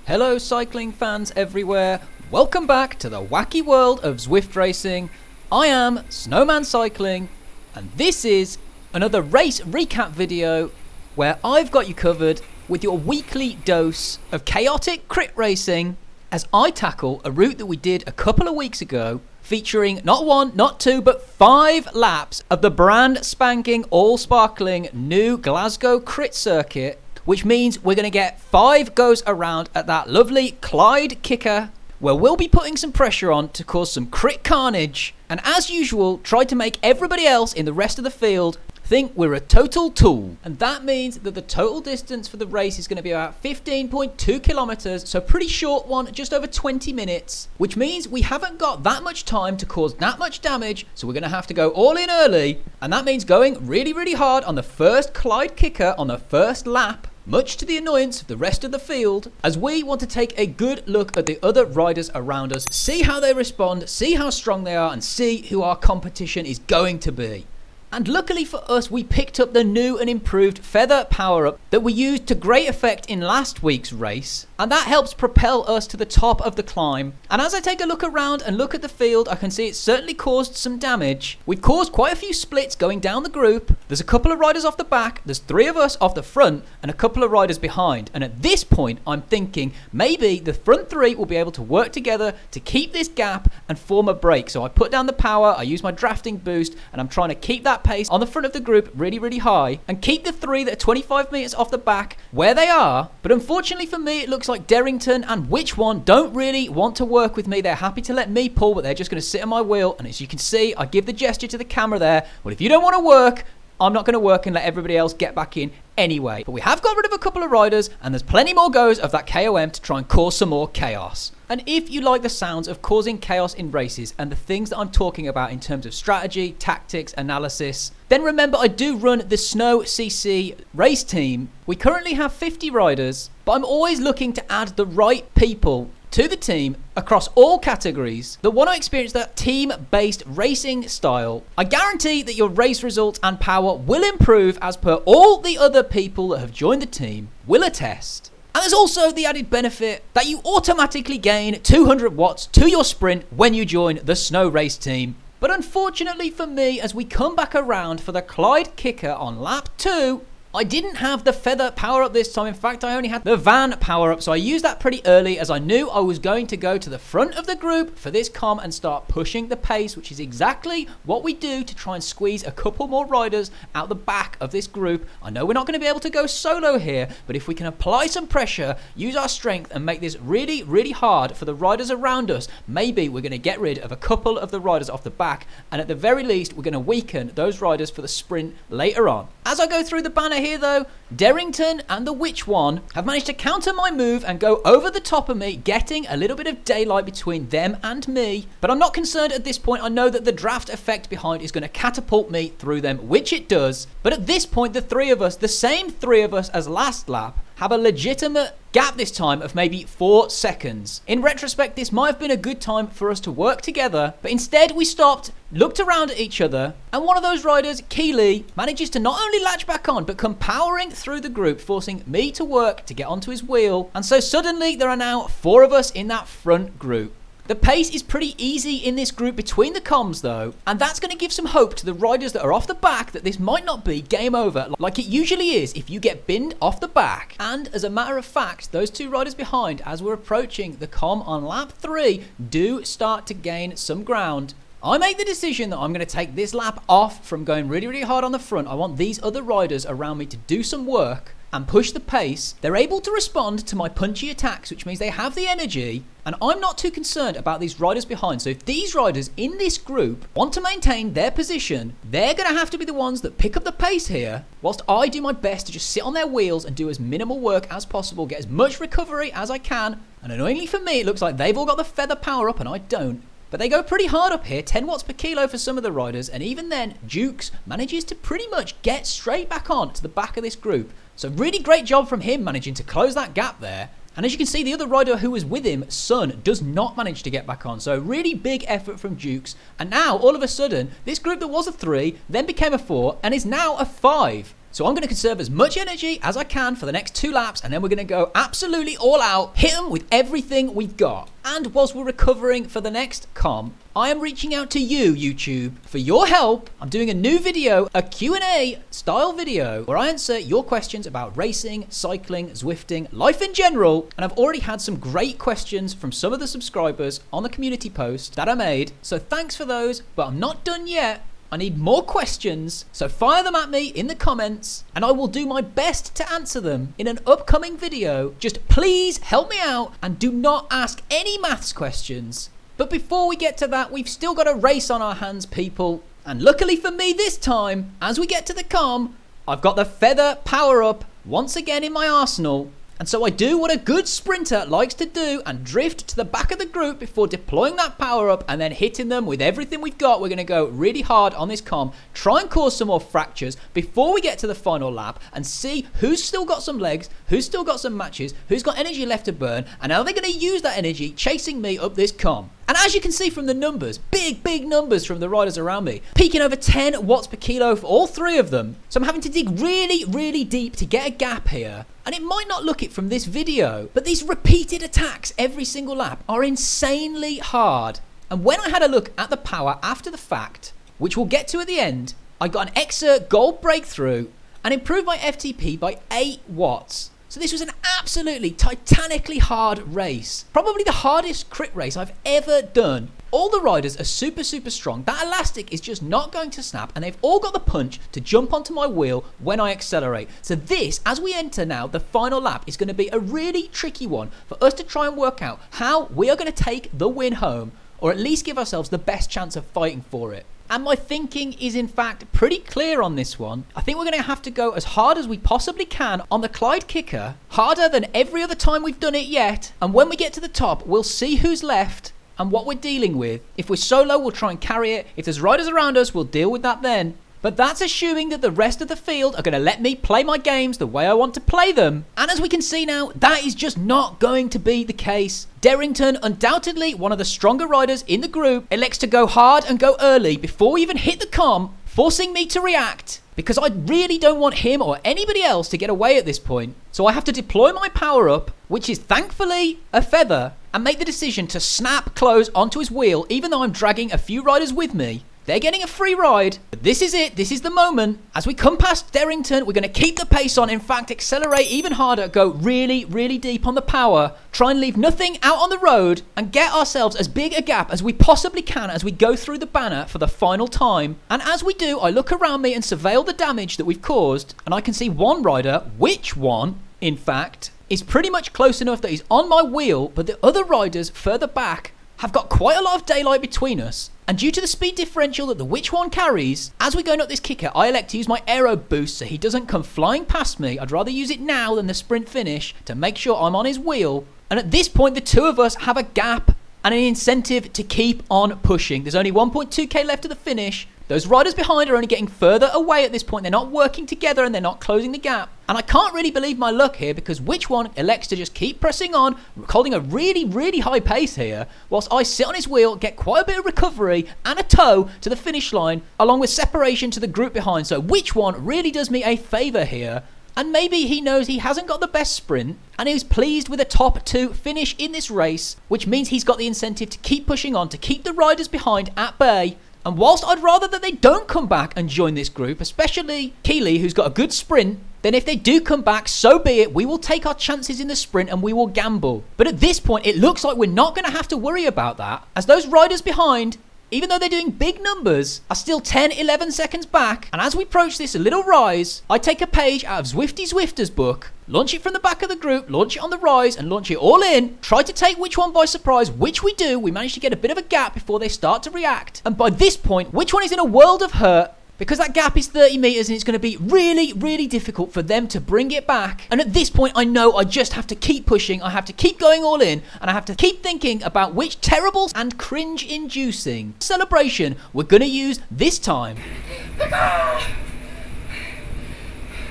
Hello cycling fans everywhere, welcome back to the wacky world of Zwift racing. I am Snowman Cycling and this is another race recap video where I've got you covered with your weekly dose of chaotic crit racing as I tackle a route that we did a couple of weeks ago featuring not one, not two, but 5 laps of the brand spanking all sparkling new Glasgow crit circuit, which means we're going to get 5 goes around at that lovely Clyde kicker where we'll be putting some pressure on to cause some crit carnage and, as usual, try to make everybody else in the rest of the field think we're a total tool. And that means that the total distance for the race is going to be about 15.2 kilometers, so pretty short one, just over 20 minutes, which means we haven't got that much time to cause that much damage, so we're going to have to go all in early, and that means going really hard on the first Clyde kicker on the first lap, much to the annoyance of the rest of the field, as we want to take a good look at the other riders around us, see how they respond, see how strong they are, and see who our competition is going to be. And luckily for us, we picked up the new and improved feather power-up that we used to great effect in last week's race, and that helps propel us to the top of the climb. And as I take a look around and look at the field, I can see it's certainly caused some damage. We've caused quite a few splits going down the group. There's a couple of riders off the back, there's 3 of us off the front, and a couple of riders behind. And at this point, I'm thinking maybe the front 3 will be able to work together to keep this gap and form a break. So I put down the power, I use my drafting boost, and I'm trying to keep that pace on the front of the group really high and keep the 3 that are 25 meters off the back where they are. But unfortunately for me, it looks like Derrington and Which One don't really want to work with me. They're happy to let me pull, but they're just going to sit on my wheel. And as you can see, I give the gesture to the camera there. Well, if you don't want to work, I'm not going to work and let everybody else get back in anyway. But we have got rid of a couple of riders and there's plenty more goes of that KOM to try and cause some more chaos. And if you like the sounds of causing chaos in races and the things that I'm talking about in terms of strategy, tactics, analysis, then remember I do run the SNOWcial race team. We currently have 50 riders, but I'm always looking to add the right people to the team across all categories that want to experience that team-based racing style. I guarantee that your race results and power will improve as per all the other people that have joined the team will attest. And there's also the added benefit that you automatically gain 200 watts to your sprint when you join the Snow Race team. But unfortunately for me, as we come back around for the Clyde kicker on lap 2, I didn't have the feather power up this time. In fact, I only had the van power up, so I used that pretty early as I knew I was going to go to the front of the group for this KOM and start pushing the pace, which is exactly what we do to try and squeeze a couple more riders out the back of this group. I know we're not going to be able to go solo here, but if we can apply some pressure, use our strength and make this really hard for the riders around us, maybe we're going to get rid of a couple of the riders off the back, and at the very least we're going to weaken those riders for the sprint later on. As I go through the banner here though, Derrington and the Which One have managed to counter my move and go over the top of me, getting a little bit of daylight between them and me. But I'm not concerned at this point. I know that the draft effect behind is going to catapult me through them, which it does. But at this point, the 3 of us, the same 3 of us as last lap, have a legitimate gap this time of maybe 4 seconds. In retrospect, this might have been a good time for us to work together, but instead we stopped, looked around at each other, and one of those riders, Keeley, manages to not only latch back on, but come powering through the group, forcing me to work to get onto his wheel. And so suddenly there are now 4 of us in that front group. The pace is pretty easy in this group between the KOMs though, and that's going to give some hope to the riders that are off the back that this might not be game over like it usually is if you get binned off the back. And as a matter of fact, those 2 riders behind, as we're approaching the KOM on lap 3, do start to gain some ground. I make the decision that I'm going to take this lap off from going really hard on the front. I want these other riders around me to do some work and push the pace. They're able to respond to my punchy attacks, which means they have the energy, and I'm not too concerned about these riders behind. So if these riders in this group want to maintain their position, they're going to have to be the ones that pick up the pace here, whilst I do my best to just sit on their wheels and do as minimal work as possible, get as much recovery as I can. And annoyingly for me, it looks like they've all got the feather power up and I don't. But they go pretty hard up here, 10 watts per kilo for some of the riders, and even then, Dukes manages to pretty much get straight back on to the back of this group. So really great job from him managing to close that gap there. And as you can see, the other rider who was with him, Sun, does not manage to get back on. So really big effort from Dukes. And now, all of a sudden, this group that was a 3 then became a 4 and is now a 5. So I'm going to conserve as much energy as I can for the next 2 laps, and then we're going to go absolutely all out, hit them with everything we've got. And whilst we're recovering for the next KOM, I am reaching out to you, YouTube, for your help. I'm doing a new video, a Q&A style video, where I answer your questions about racing, cycling, Zwifting, life in general. And I've already had some great questions from some of the subscribers on the community post that I made. So thanks for those, but I'm not done yet. I need more questions, so fire them at me in the comments and I will do my best to answer them in an upcoming video. Just please help me out and do not ask any maths questions. But before we get to that, we've still got a race on our hands, people. And luckily for me this time, as we get to the KOM, I've got the feather power up once again in my arsenal. And so I do what a good sprinter likes to do and drift to the back of the group before deploying that power up and then hitting them with everything we've got. We're going to go really hard on this KOM, try and cause some more fractures before we get to the final lap and see who's still got some legs, who's still got some matches, who's got energy left to burn, and how they're going to use that energy chasing me up this KOM. And as you can see from the numbers, big numbers from the riders around me, peaking over 10 watts per kilo for all 3 of them. So I'm having to dig really deep to get a gap here. And it might not look it from this video, but these repeated attacks every single lap are insanely hard. And when I had a look at the power after the fact, which we'll get to at the end, I got an Exert Gold breakthrough and improved my FTP by 8 watts. So this was an absolutely titanically hard race. Probably the hardest crit race I've ever done. All the riders are super strong. That elastic is just not going to snap and they've all got the punch to jump onto my wheel when I accelerate. So this, as we enter now the final lap, is going to be a really tricky one for us to try and work out how we are going to take the win home, or at least give ourselves the best chance of fighting for it. And my thinking is in fact pretty clear on this one. I think we're going to have to go as hard as we possibly can on the Clyde kicker, harder than every other time we've done it yet. And when we get to the top, we'll see who's left and what we're dealing with. If we're solo, we'll try and carry it. If there's riders around us, we'll deal with that then. But that's assuming that the rest of the field are going to let me play my games the way I want to play them. And as we can see now, that is just not going to be the case. Derrington, undoubtedly one of the stronger riders in the group, elects to go hard and go early before we even hit the KOM, forcing me to react, because I really don't want him or anybody else to get away at this point. So I have to deploy my power up, which is thankfully a feather, and make the decision to snap close onto his wheel, even though I'm dragging a few riders with me. They're getting a free ride, but this is it. This is the moment. As we come past Derrington, we're going to keep the pace on. In fact, accelerate even harder, go really deep on the power, try and leave nothing out on the road, and get ourselves as big a gap as we possibly can as we go through the banner for the final time. And as we do, I look around me and surveil the damage that we've caused, and I can see one rider, which one, in fact, is pretty much close enough that he's on my wheel, but the other riders further back have got quite a lot of daylight between us. And due to the speed differential that the which one carries, as we're going up this kicker, I elect to use my aero boost so he doesn't come flying past me. I'd rather use it now than the sprint finish to make sure I'm on his wheel. And at this point, the 2 of us have a gap and an incentive to keep on pushing. There's only 1.2k left to the finish. Those riders behind are only getting further away at this point. They're not working together and they're not closing the gap. And I can't really believe my luck here, because which one elects to just keep pressing on, holding a really high pace here, whilst I sit on his wheel, get quite a bit of recovery and a tow to the finish line, along with separation to the group behind. So which one really does me a favour here. And maybe he knows he hasn't got the best sprint and he's pleased with a top 2 finish in this race, which means he's got the incentive to keep pushing on, to keep the riders behind at bay. And whilst I'd rather that they don't come back and join this group, especially Keeley, who's got a good sprint, then if they do come back, so be it. We will take our chances in the sprint and we will gamble. But at this point, it looks like we're not going to have to worry about that, as those riders behind, even though they're doing big numbers, are still 10-11 seconds back. And as we approach this little rise, I take a page out of Zwifter's book, launch it from the back of the group, launch it on the rise, and launch it all in. Try to take which one by surprise, which we do. We manage to get a bit of a gap before they start to react. And by this point, which one is in a world of hurt, because that gap is 30 meters and it's going to be really difficult for them to bring it back. And at this point, I know I just have to keep pushing. I have to keep going all in, and I have to keep thinking about which terrible and cringe-inducing celebration we're going to use this time.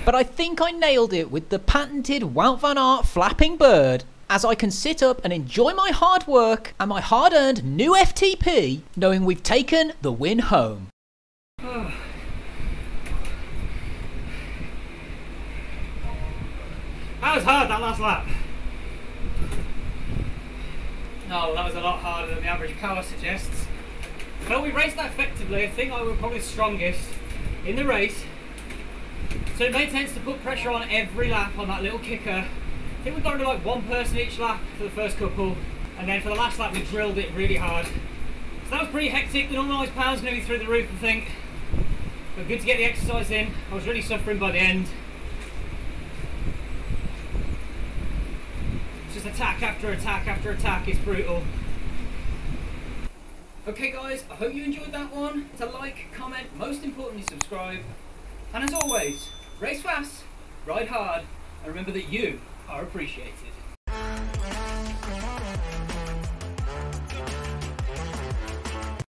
But I think I nailed it with the patented Wout van Aert flapping bird, as I can sit up and enjoy my hard work and my hard-earned new FTP, knowing we've taken the win home. That was hard, that last lap. No, that was a lot harder than the average power suggests. But we raced that effectively. I think I was probably the strongest in the race. So it made sense to put pressure on every lap on that little kicker. I think we got to like one person each lap for the first couple, and then for the last lap we drilled it really hard. So that was pretty hectic. The normalised power's going to be through the roof, I think. But good to get the exercise in. I was really suffering by the end. It's just attack after attack after attack. It's brutal. Okay guys, I hope you enjoyed that one. To like, comment, most importantly subscribe. And as always, race fast, ride hard, and remember that you are appreciated.